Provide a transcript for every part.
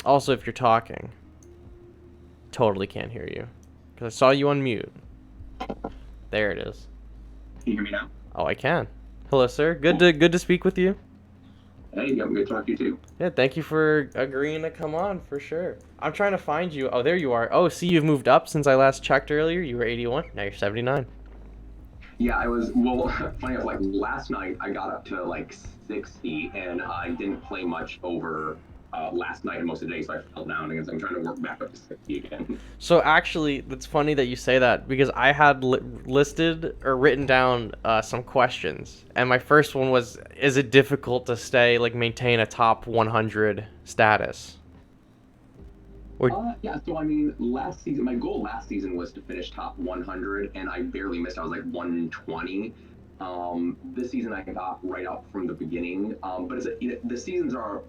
Also, if you're talking, totally can't hear you. Because I saw you on mute. There it is. Can you hear me now? Oh, I can. Hello, sir. Cool. Good to speak with you. Hey, I'm good to talk to you too. Yeah, thank you for agreeing to come on, for sure. I'm trying to find you. Oh, there you are. Oh, see, you've moved up since I last checked earlier. You were 81. Now you're 79. Yeah, I was, well, funny enough, like last night I got up to like 60 and I didn't play much over last night and most of the day, so I fell down because I'm trying to work back up to 60 again. So actually, it's funny that you say that because I had listed or written down some questions, and my first one was: is it difficult to maintain a top 100 status? Or Yeah, so I mean, last season, my goal last season was to finish top 100 and I barely missed. I was like 120. This season I got right up from the beginning. But the seasons are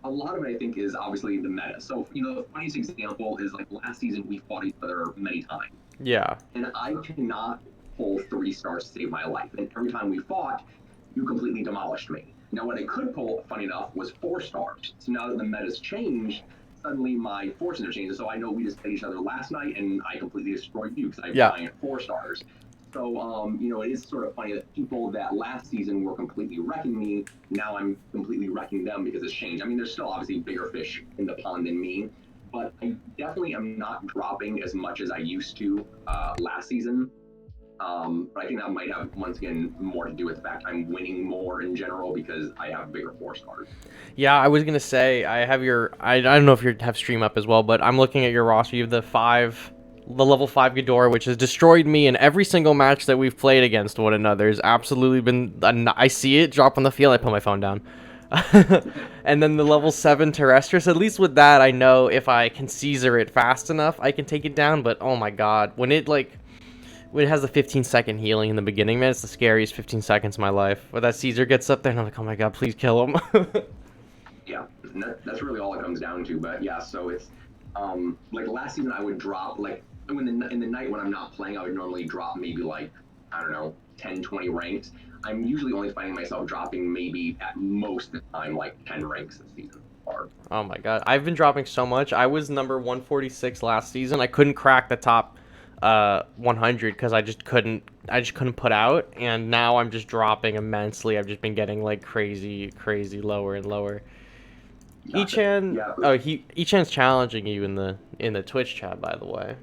a lot of it, I think, is obviously the meta. So, the funniest example is like last season we fought each other many times, yeah, and I cannot pull 3 stars to save my life. And every time we fought, you completely demolished me. Now, what I could pull, funny enough, was 4 stars. So now that the meta's changed, suddenly my fortunes are changing. So I know we just played each other last night, and I completely destroyed you because I was yeah. flying at 4 stars. So, it is sort of funny that people that last season were completely wrecking me, now I'm completely wrecking them because it's changed. I mean, there's still obviously bigger fish in the pond than me, but I definitely am not dropping as much as I used to last season. But I think that might have, once again, more to do with the fact I'm winning more in general because I have bigger 4 stars. Yeah, I was gonna say I have your. I don't know if you have stream up as well, but I'm looking at your roster. You have the level 5 Ghidorah, which has destroyed me in every single match that we've played against one another. Has absolutely been. I see it drop on the field. I put my phone down. And then the level 7 Terrestrius. At least with that, I know if I can Caesar it fast enough, I can take it down. But oh my god, when it has the 15-second healing in the beginning, man, it's the scariest 15 seconds of my life. Where that Caesar gets up there, and I'm like, oh my god, please kill him. Yeah, that's really all it comes down to. But yeah, so it's like last season I would drop like in the night when I'm not playing, I would normally drop maybe like, I don't know, 10, 20 ranks. I'm usually only finding myself dropping maybe at most the time like 10 ranks this season. Oh my god, I've been dropping so much. I was number 146 last season. I couldn't crack the top 100 because I just couldn't put out, and now I'm just dropping immensely. I've just been getting like crazy lower and lower. Gotcha. Echan, Yeah. Echan's challenging you in the Twitch chat, by the way.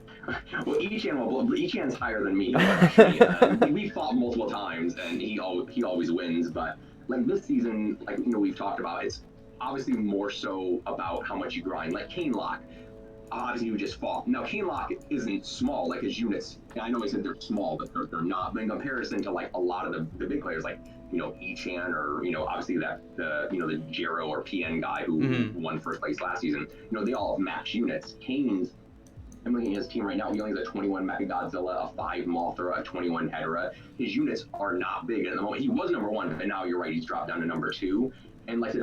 Well, Echan's higher than me. Actually, we fought multiple times, and he always wins. But like this season, like we've talked about, it's obviously more so about how much you grind. Like Kane Lock, obviously you just fall. Now Kane Lock isn't small, like his units. I know he said they're small, but they're not. But in comparison to like a lot of the big players, like Echan or obviously the Jero or PN guy who won first place last season. They all have max units. Kane's, I'm looking at his team right now. He only has a 21 Mechagodzilla, a 5 Mothra, a 21 Hedorah. His units are not big. And at the moment, he was number 1, but now you're right, he's dropped down to number 2. And like I said,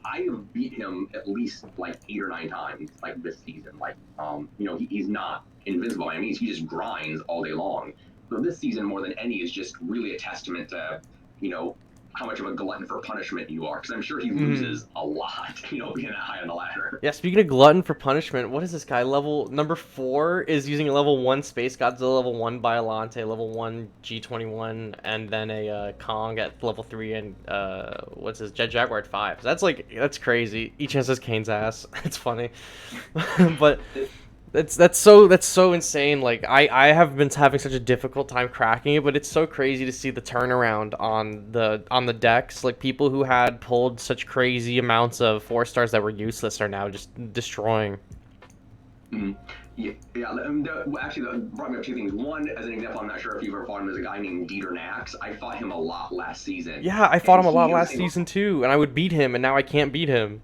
I have beat him at least like 8 or 9 times like this season. Like he's not invincible. I mean, he just grinds all day long. So this season more than any is just really a testament to how much of a glutton for punishment you are, because I'm sure he loses a lot being that high on the ladder. Yeah, speaking of glutton for punishment, what is this guy? Level number 4 is using a level 1 Space Godzilla, level 1 Biollante, level 1 G21, and then a Kong at level 3, and what's his Jet Jaguar at 5. So that's crazy. Each has his Kane's ass. It's funny, but that's so insane. Like I have been having such a difficult time cracking it, but it's so crazy to see the turnaround on the decks. Like people who had pulled such crazy amounts of 4 stars that were useless are now just destroying. Mm-hmm. Yeah. Actually, that brought me up 2 things. One, as an example, I'm not sure if you've ever fought him. There's a guy named Dieter Nax. I fought him a lot last season. Yeah, I fought him a lot last season too, and I would beat him, and now I can't beat him.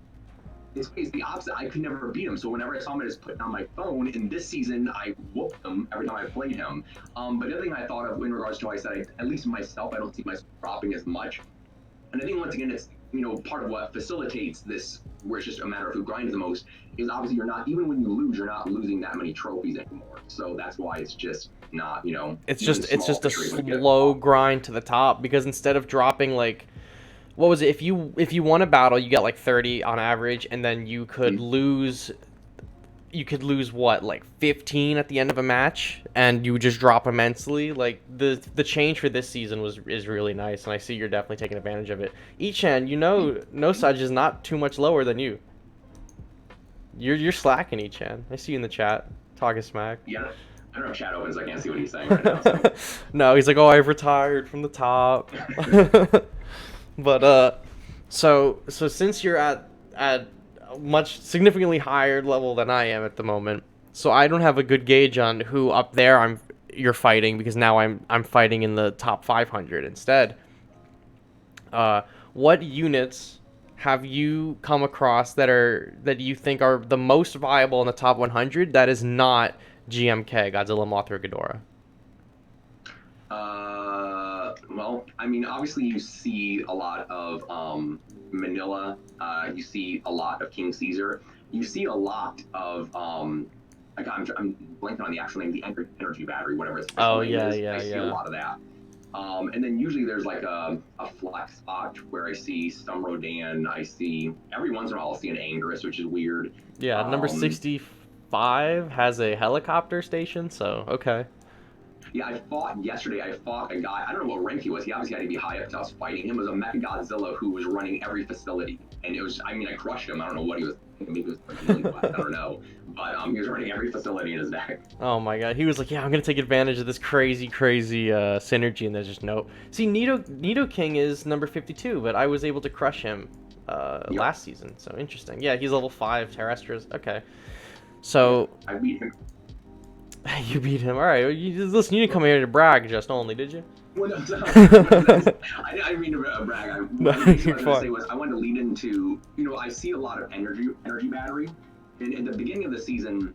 It's the opposite. I could never beat him. So whenever I saw him, I just put it on my phone. And this season, I whooped him every time I played him. But the other thing I thought of in regards to, I said, at least myself, I don't see myself dropping as much. And I think once again, it's part of what facilitates this, where it's just a matter of who grinds the most, is obviously you're not, even when you lose, you're not losing that many trophies anymore. So that's why it's just not, it's just a slow grind to the top, because instead of dropping like what was it? If you won a battle, you get like 30 on average, and then you could lose. You could lose what, like 15 at the end of a match, and you would just drop immensely. Like the change for this season is really nice, and I see you're definitely taking advantage of it. Ichan, Nosajje is not too much lower than you. You're slacking, Ichan. I see you in the chat talking smack. Yeah, I don't know if chat opens. I can't see what he's saying right now. So. No, he's like, oh, I've retired from the top. But so since you're at a much significantly higher level than I am at the moment, so I don't have a good gauge on who up there you're fighting, because now I'm fighting in the top 500 instead. What units have you come across that you think are the most viable in the top 100 that is not GMK, Godzilla, Mothra, Ghidorah? Well, I mean, obviously you see a lot of Manila. You see a lot of King Caesar. You see a lot of like I'm blanking on the actual name, the energy battery, whatever its Oh name yeah, is. yeah, I see yeah. a lot of that. And then usually there's like a flex spot where I see some Rodan. I see every once in a while I'll see an Angerus, which is weird. Yeah, number 65 has a helicopter station, so okay. Yeah, I fought yesterday. I fought a guy. I don't know what rank he was. He obviously had to be high up because I was fighting him. It was a Mecha Godzilla who was running every facility, and it was. I mean, I crushed him. I don't know what he was. Maybe it was really west. I don't know, but he was running every facility in his deck. Oh my god, he was like, yeah, I'm gonna take advantage of this crazy synergy, and there's just no. See, Nido King is number 52, but I was able to crush him last season. So interesting. Yeah, he's level 5 Terrestras. Okay, so I beat him. you beat him. All right. Listen, you didn't come here to brag just only, did you? Well, no, I didn't mean to brag. What I was going to say was I wanted to lead into, I see a lot of energy battery. And in the beginning of the season,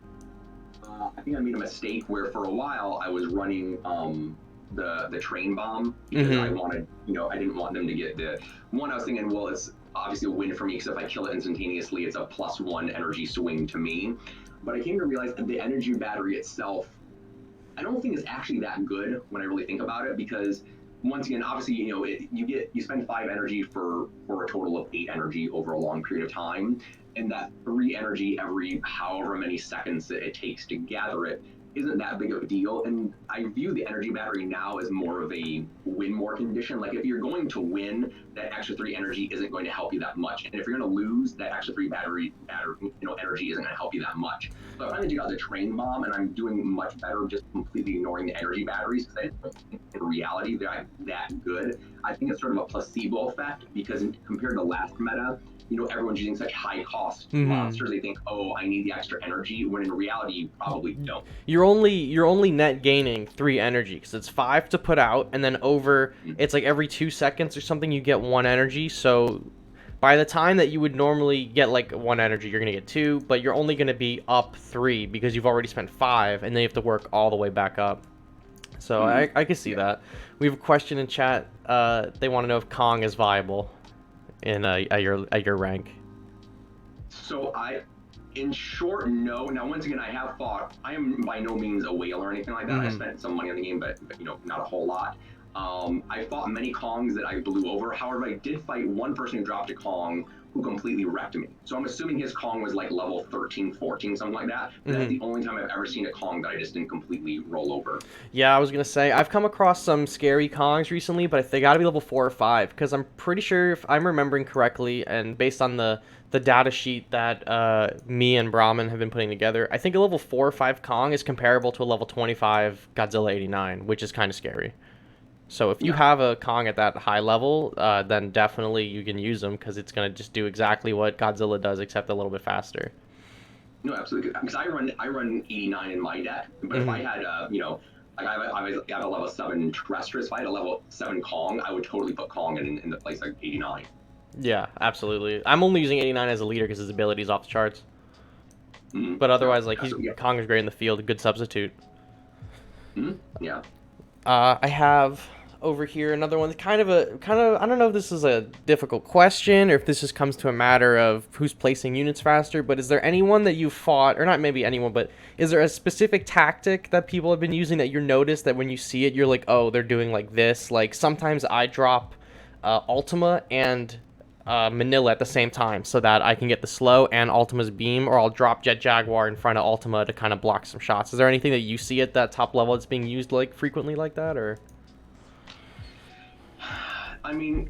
I think I made a mistake where for a while I was running the train bomb because I wanted, I didn't want them to get the one. I was thinking, well, it's obviously a win for me because if I kill it instantaneously, it's a +1 energy swing to me. But I came to realize that the energy battery itself, I don't think it's actually that good when I really think about it, because once again, obviously, you spend 5 energy for a total of 8 energy over a long period of time, and that 3 energy every however many seconds that it takes to gather it isn't that big of a deal. And I view the energy battery now as more of a win more condition. Like if you're going to win, that extra 3 energy isn't going to help you that much, and if you're going to lose, that extra 3 energy isn't going to help you that much. So I finally got the train bomb, and I'm doing much better just completely ignoring the energy batteries, because I don't think in reality they're that good. I think it's sort of a placebo effect, because compared to last meta, everyone's using such high cost monsters. They think, oh, I need the extra energy, when in reality you probably don't. You're only net gaining 3 energy, because it's 5 to put out, and then it's like every 2 seconds or something you get 1 energy. So by the time that you would normally get like 1 energy, you're gonna get 2, but you're only gonna be up 3 because you've already spent 5, and then you have to work all the way back up. So I can see that. We have a question in chat. They want to know if Kong is viable at your rank. So in short, no. Now, once again, I have fought. I am by no means a whale or anything like that. I spent some money on the game, but not a whole lot. I fought many Kongs that I blew over. However, I did fight one person who dropped a Kong who completely wrecked me. So I'm assuming his Kong was like level 13, 14, something like that. That's the only time I've ever seen a Kong that I just didn't completely roll over. Yeah, I was going to say, I've come across some scary Kongs recently, but they got to be level 4 or 5, because I'm pretty sure, if I'm remembering correctly, and based on the data sheet that me and Brahman have been putting together, I think a level 4 or 5 Kong is comparable to a level 25 Godzilla 89, which is kind of scary. So if you have a Kong at that high level, then definitely you can use them, because it's going to just do exactly what Godzilla does, except a little bit faster. No, absolutely. Because I run 89 in my deck, but if I had, like I have a level 7 Terrestris, if I had a level 7 Kong, I would totally put Kong in the place like 89. Yeah, absolutely. I'm only using 89 as a leader because his ability is off the charts. But otherwise, Kong is great in the field, a good substitute. Yeah. I have over here another one. Kind of. I don't know if this is a difficult question or if this just comes to a matter of who's placing units faster. But is there anyone that you fought, or not maybe anyone, but is there a specific tactic that people have been using that you notice that when you see it, you're like, oh, they're doing like this? Like sometimes I drop Ultima and Manila at the same time so that I can get the slow and Ultima's beam, or I'll drop Jet Jaguar in front of Ultima to kind of block some shots. Is there anything that you see at that top level that's being used like frequently like that, or? I mean,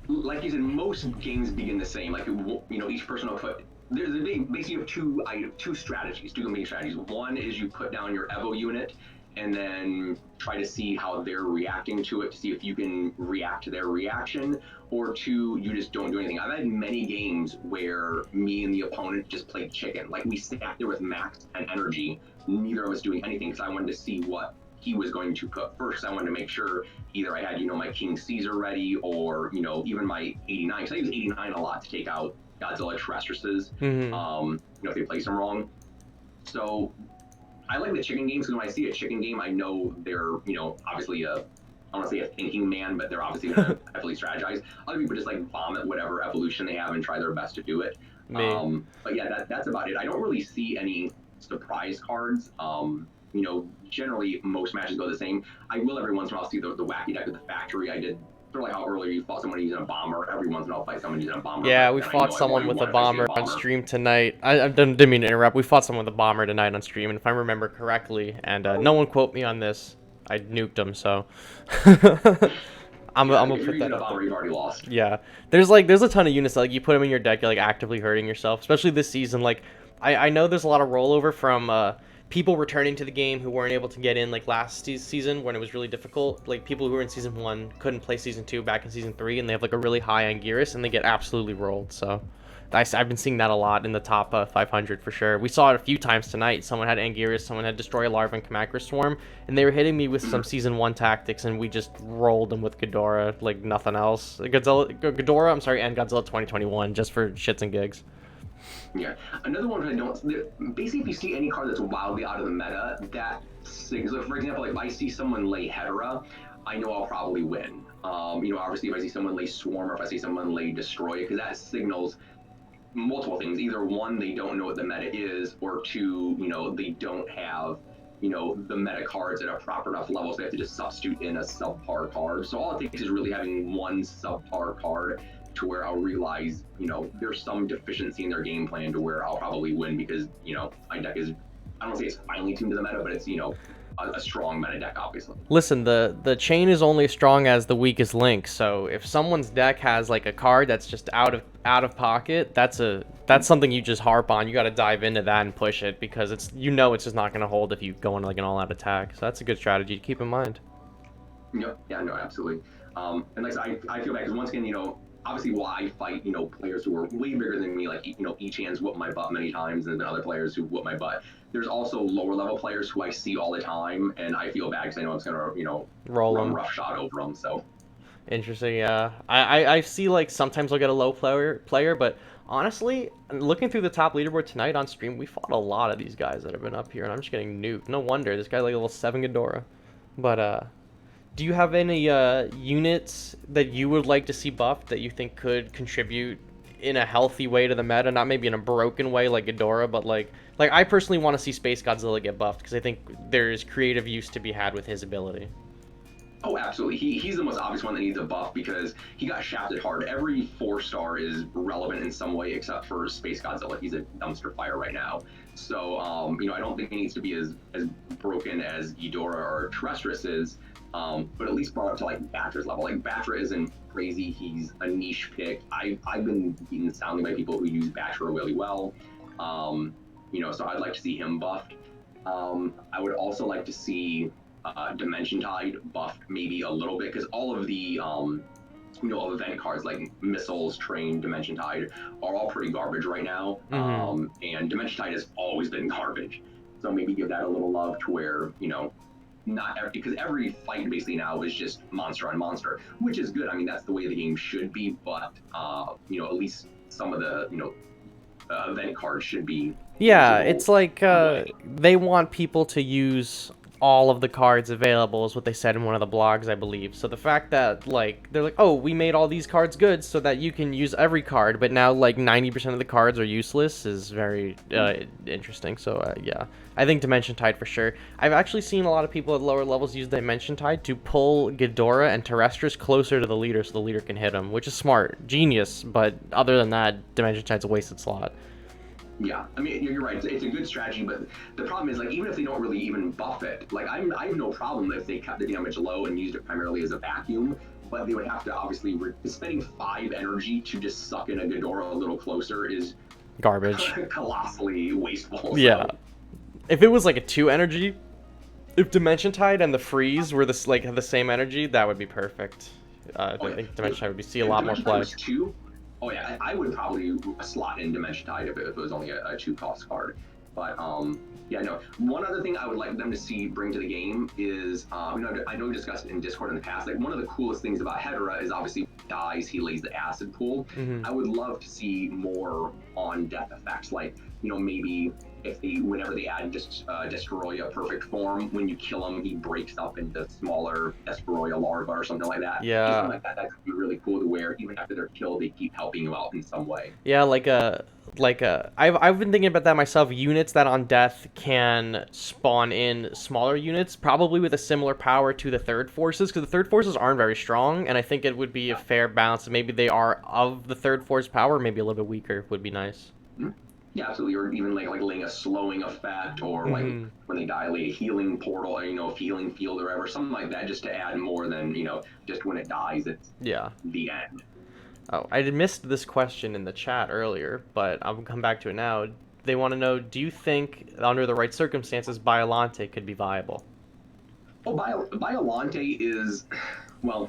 like you said, most games begin the same. Like each person will put. There's basically you have two strategies, two main strategies. One is you put down your Evo unit and then try to see how they're reacting to it to see if you can react to their reaction, or two, you just don't do anything. I've had many games where me and the opponent just played chicken. Like we sat there with max and energy, neither of us doing anything because I wanted to see what he was going to put first. I wanted to make sure either I had, my King Caesar ready, or, even my 89. Because I use 89 a lot to take out Godzilla terrestresses, if they place them wrong. So I like the chicken games because when I see a chicken game, I know they're, obviously I don't want to say a thinking man, but they're obviously going to heavily strategize. Other people just like vomit whatever evolution they have and try their best to do it. But yeah, that's about it. I don't really see any surprise cards. Generally most matches go the same. I will every once in a while see the wacky deck with the factory. I did sort of like how earlier you fought someone using a bomber. Every once in a while fight someone using a bomber. Yeah, we fought someone with a bomber on stream tonight. I didn't mean to interrupt. We fought someone with a bomber tonight on stream, and if I remember correctly, and no one quote me on this, I nuked him, so I'm gonna put that up there. You've already lost. Yeah, there's a ton of units that, like, you put them in your deck, you're like actively hurting yourself, especially this season. Like I know there's a lot of rollover from people returning to the game who weren't able to get in like last season when it was really difficult. Like people who were in season 1 couldn't play season 2 back in season 3, and they have like a really high Anguirus and they get absolutely rolled. So I've been seeing that a lot in the top 500 for sure. We saw it a few times tonight. Someone had Anguirus, someone had Destroy Larva and Kamacra Swarm, and they were hitting me with some season 1 tactics, and we just rolled them with Ghidorah like nothing else. Ghidorah, I'm sorry, and Godzilla 2021 just for shits and gigs. Yeah. Another one I don't. Basically, if you see any card that's wildly out of the meta, that signals. So for example, if I see someone lay Hedera, I know I'll probably win. Obviously, if I see someone lay Swarm, or if I see someone lay Destroy, because that signals multiple things. Either one, they don't know what the meta is, or two, they don't have, the meta cards at a proper enough level, so they have to just substitute in a subpar card. So all it takes is really having one subpar card to where I'll realize, there's some deficiency in their game plan to where I'll probably win because, my deck is, I don't want to say it's finely tuned to the meta, but it's, a strong meta deck, obviously. Listen, the chain is only as strong as the weakest link. So if someone's deck has like a card that's just out of pocket, that's something you just harp on. You got to dive into that and push it because it's just not going to hold if you go into like an all-out attack. So that's a good strategy to keep in mind. Yep. Yeah. No. Absolutely. And like I feel bad because once again, obviously while I fight, players who are way bigger than me, like, Ichan's whooped my butt many times, and then other players who whoop my butt. There's also lower level players who I see all the time, and I feel bad because I know I'm gonna, roll run them roughshod over them. So interesting. Yeah, I see like sometimes I'll get a low player, but honestly, looking through the top leaderboard tonight on stream, we fought a lot of these guys that have been up here, and I'm just getting nuked. No wonder this guy like level 7 Ghidorah. But do you have any units that you would like to see buffed that you think could contribute in a healthy way to the meta? Not maybe in a broken way like Ghidorah, but like I personally want to see Space Godzilla get buffed because I think there's creative use to be had with his ability. Oh, absolutely. He's the most obvious one that needs a buff because he got shafted hard. Every 4-star is relevant in some way except for Space Godzilla. He's a dumpster fire right now. So, I don't think he needs to be as broken as Ghidorah or Terrestris is, but at least brought up to like Batra's level. Like Batra isn't crazy. He's a niche pick. I've been beaten soundly by people who use Batra really well. So I'd like to see him buffed. I would also like to see Dimension Tide buffed maybe a little bit because all of the event cards like Missiles, Train, Dimension Tide are all pretty garbage right now. And Dimension Tide has always been garbage. So maybe give that a little love to where, because every fight basically now is just monster on monster, which is good. I mean, that's the way the game should be, but at least some of the, event cards should be. Yeah, it's like they want people to use all of the cards available is what they said in one of the blogs, I believe. So the fact that like they're like, oh, we made all these cards good so that you can use every card, but now like 90% of the cards are useless is very interesting. So yeah, I think Dimension Tide for sure. I've actually seen a lot of people at lower levels use Dimension Tide to pull Ghidorah and Terrestris closer to the leader so the leader can hit them, which is smart, genius. But other than that, Dimension Tide's a wasted slot. Yeah, I mean, you're right. It's a good strategy, but the problem is, like, even if they don't really even buff it, like, I have no problem if they kept the damage low and used it primarily as a vacuum, but they would have to obviously spending 5 energy to just suck in a Ghidorah a little closer is Garbage. colossally wasteful. Yeah. So. If it was like a 2 energy, if Dimension Tide and the Freeze were this like the same energy, that would be perfect. I think Dimension Tide would see a lot more play. Two, oh yeah, I would probably slot in Dimension Tide if it was only a 2-cost card. But yeah, no. One other thing I would like them to see bring to the game is, I know we discussed it in Discord in the past. Like one of the coolest things about Hedorah is obviously when he dies, he lays the acid pool. Mm-hmm. I would love to see more on death effects, like maybe if whenever they add Destoroyah perfect form, when you kill him, he breaks up into smaller Destoroyah larvae or something like that. Yeah. Something like that. That could be really cool to where even after they're killed, they keep helping you out in some way. Yeah, I've been thinking about that myself. Units that on death can spawn in smaller units, probably with a similar power to the third forces, because the third forces aren't very strong, and I think it would be a fair balance. Maybe they are of the third force power, maybe a little bit weaker would be nice. Mm-hmm. Yeah, absolutely. Or even like laying a slowing effect, or like when they die, lay a healing portal, or a healing field, or whatever, something like that, just to add more than just when it dies, it's the end. Oh, I missed this question in the chat earlier, but I'll come back to it now. They want to know: do you think, under the right circumstances, Biollante could be viable? Oh, Biollante is, well,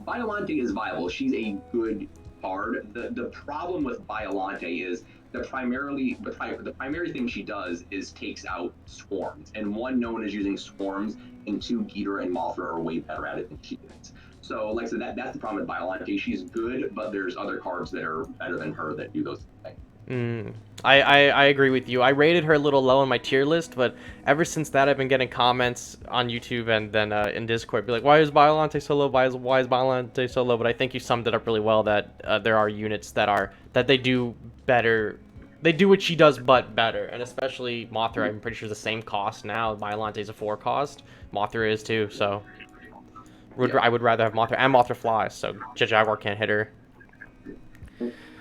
Biollante is viable. She's a good card. The problem with Biollante is the primary thing she does is takes out swarms, and one, no one is using swarms, and 2, Ghidorah and Mothra are way better at it than she is. So, like I said, that's the problem with Biollante. She's good, but there's other cards that are better than her that do those things. I agree with you. I rated her a little low on my tier list, but ever since that, I've been getting comments on YouTube and then in Discord, be like, why is Biollante so low? Why is Biollante so low? But I think you summed it up really well, that there are units that they do better. They do what she does, but better. And especially Mothra, I'm pretty sure is the same cost now. Biollante's a 4 cost. Mothra is too, so I would rather have Mothra, and Mothra flies, so Jet Jaguar can't hit her.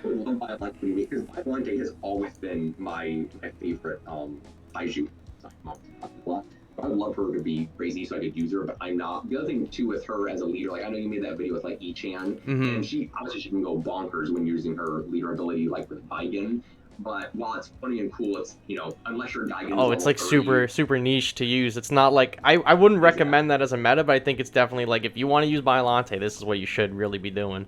Biollante, because Biollante has always been my favorite kaiju. I would love her to be crazy so I could use her, but I'm not. The other thing too with her as a leader, like I know you made that video with like Ichan, and she can go bonkers when using her leader ability, like with Daigen. But while it's funny and cool, it's unless you're Daigen. Oh, it's like 30, super niche to use. It's not like I wouldn't recommend that as a meta, but I think it's definitely like if you want to use Biollante, this is what you should really be doing.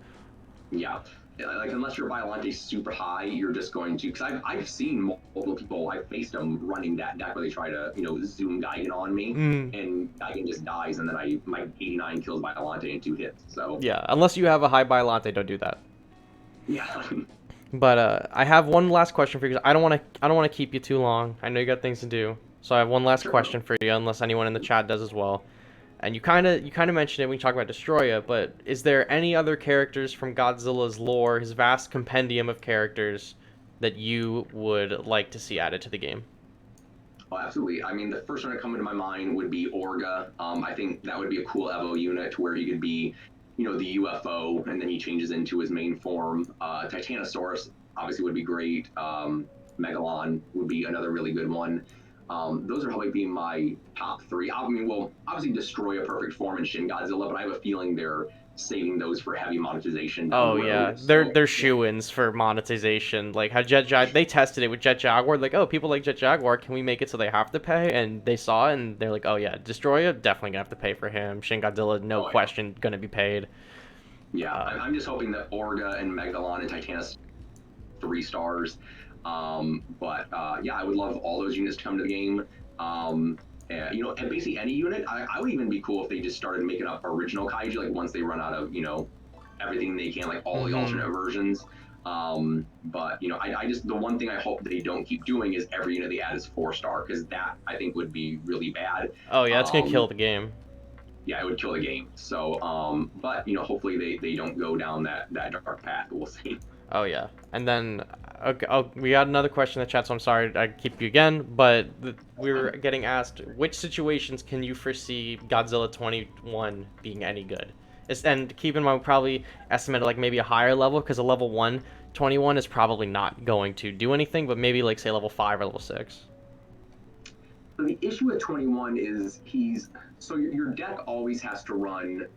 Yeah. Like unless your Biollante super high, you're just going to. Because I've seen multiple people, I've faced them running that deck where they try to zoom Daigen on me, and Daigen just dies, and then my 89 kills Biollante in 2 hits. So yeah, unless you have a high Biollante, don't do that. Yeah. But I have one last question for you. I don't want to keep you too long. I know you got things to do, so I have one last question for you. Unless anyone in the chat does as well. And you kind of mentioned it when you talk about Destoroyah, but is there any other characters from Godzilla's lore, his vast compendium of characters, that you would like to see added to the game? Oh, absolutely. I mean, the first one that come into my mind would be Orga. I think that would be a cool Evo unit where he could be, the UFO, and then he changes into his main form. Titanosaurus obviously would be great. Megalon would be another really good one. Those are probably be my top 3. I mean, well, obviously Destoroyah perfect form and Shin Godzilla, but I have a feeling they're saving those for heavy monetization. Oh yeah, they're shoo-ins for monetization. Like how they tested it with Jet Jaguar. Like, oh, people like Jet Jaguar, can we make it so they have to pay? And they saw it and they're like, oh yeah, Destoroyah definitely gonna have to pay for him. Shin Godzilla, no question, gonna be paid. Yeah, I'm just hoping that Orga and Megalon and Titanus 3 stars. Yeah, I would love all those units to come to the game. And basically any unit. I would even be cool if they just started making up original kaiju, like once they run out of, everything they can, like all the alternate versions. But I just, the one thing I hope they don't keep doing is every unit they add is 4-star, because that I think would be really bad. Oh yeah, it's gonna kill the game. Yeah, it would kill the game. So, but hopefully they don't go down that dark path. We'll see. Oh yeah, and then okay, we got another question in the chat, so I'm sorry I keep you again, but we were getting asked which situations can you foresee Godzilla 21 being any good? And keep in mind, we probably estimate like maybe a higher level, because a level 1 21 is probably not going to do anything, but maybe like say level 5 or level 6. So the issue with 21 is so your deck always has to run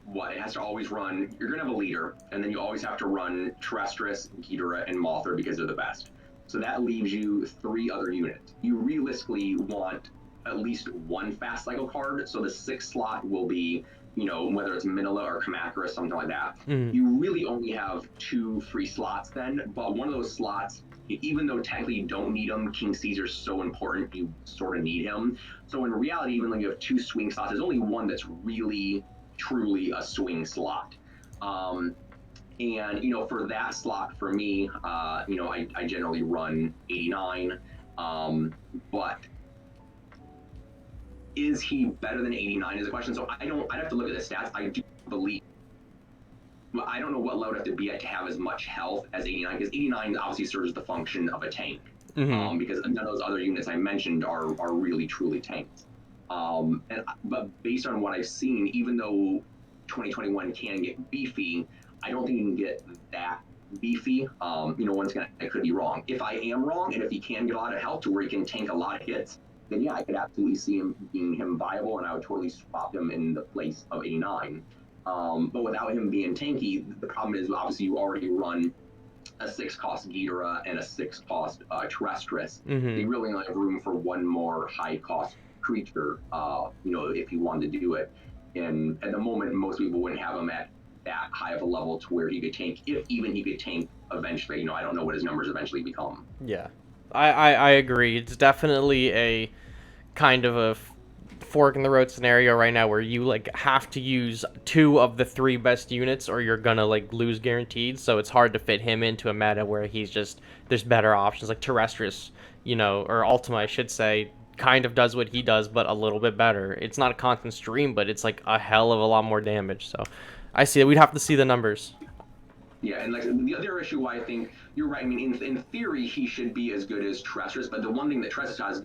what? It has to always run, you're going to have a leader, and then you always have to run Terrestris, Ghidorah, and Mothra because they're the best. So that leaves you 3 other units. You realistically want at least one fast cycle card, so the 6th slot will be, whether it's Manila or Kamakura or something like that. You really only have 2 free slots then, but one of those slots, even though technically you don't need him, King Caesar's so important, you sort of need him. So in reality, even though you have 2 swing slots, there's only one that's really truly a swing slot. And for that slot, for me, I generally run 89. But is he better than 89 is the question. So I'd have to look at the stats. I do believe, well, I don't know what level I'd have to be at to have as much health as 89, because 89 obviously serves the function of a tank. Because none of those other units I mentioned are really truly tanks. But based on what I've seen, even though 2021 can get beefy, I don't think he can get that beefy. I could be wrong. If I am wrong, and if he can get a lot of health to where he can tank a lot of hits, then yeah, I could absolutely see him being viable, and I would totally swap him in the place of 89. But without him being tanky, the problem is obviously you already run a 6-cost Ghidorah and a 6-cost Terrestris. You really only have room for one more high-cost creature, if you wanted to do it. And at the moment, most people wouldn't have him at that high of a level to where he could tank, if even he could tank eventually. I don't know what his numbers eventually become. Yeah, I agree. It's definitely a kind of a fork in the road scenario right now, where you like have to use 2 of the 3 best units or you're gonna like lose guaranteed. So it's hard to fit him into a meta where there's better options like Terrestris, or Ultima I should say, kind of does what he does but a little bit better. It's not a constant stream, but it's like a hell of a lot more damage. So I see it. We'd have to see the numbers. Yeah, and like the other issue why I think you're right, I mean, in theory he should be as good as Terrestris, but the one thing that Terrestris has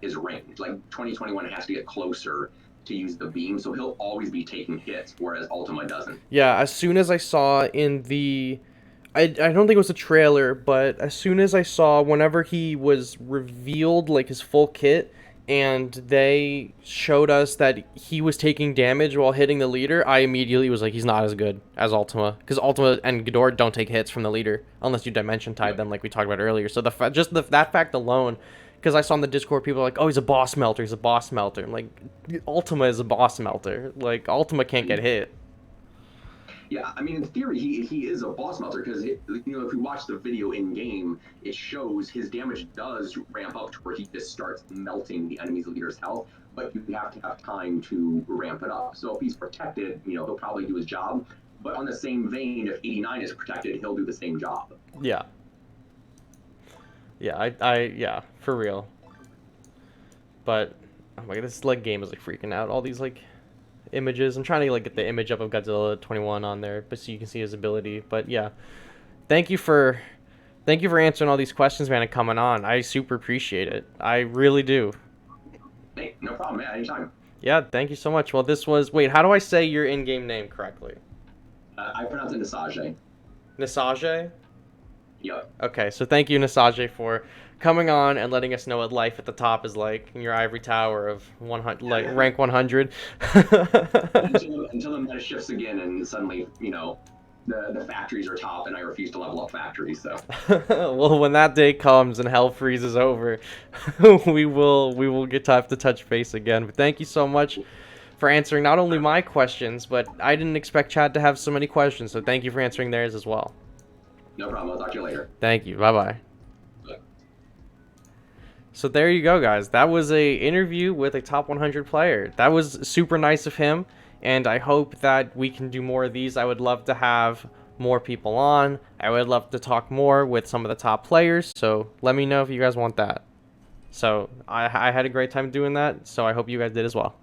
is range. Like 2021 has to get closer to use the beam, so he'll always be taking hits, whereas Ultima doesn't. Yeah, as soon as I saw in the I don't think it was a trailer, but as soon as I saw whenever he was revealed like his full kit and they showed us that he was taking damage while hitting the leader, I immediately was like, he's not as good as Ultima, because Ultima and Ghidorah don't take hits from the leader unless you dimension tide them like we talked about earlier. So that fact alone, because I saw in the Discord people are like, oh, he's a boss melter, he's a boss melter. I'm like, Ultima is a boss melter. Like, Ultima can't get hit. Yeah, I mean, in theory, he is a boss melter, because if you watch the video in game, it shows his damage does ramp up to where he just starts melting the enemy's leader's health, but you have to have time to ramp it up. So if he's protected, he'll probably do his job. But on the same vein, if 89 is protected, he'll do the same job. Yeah. Yeah, yeah, for real. But oh my god, this like game is like freaking out. All these like images. I'm trying to like get the image up of Godzilla 21 on there, but so you can see his ability. But yeah, thank you for answering all these questions, man, and coming on. I super appreciate it. I really do. Hey, no problem, man. Anytime. Yeah, thank you so much. Well, this was how do I say your in-game name correctly? I pronounce it Nosajje. Nosajje? Yep. Okay, so thank you, Nosajje, for coming on and letting us know what life at the top is like in your ivory tower of 100, like rank 100. until the meta shifts again, and suddenly, the factories are top, and I refuse to level up factories. So. Well, when that day comes and hell freezes over, we will get to have to touch base again. But thank you so much for answering not only my questions, but I didn't expect Chad to have so many questions. So thank you for answering theirs as well. No problem. I'll talk to you later. Thank you. Bye-bye. So there you go, guys. That was a interview with a top 100 player. That was super nice of him, and I hope that we can do more of these. I would love to have more people on. I would love to talk more with some of the top players, so let me know if you guys want that. So I had a great time doing that, so I hope you guys did as well.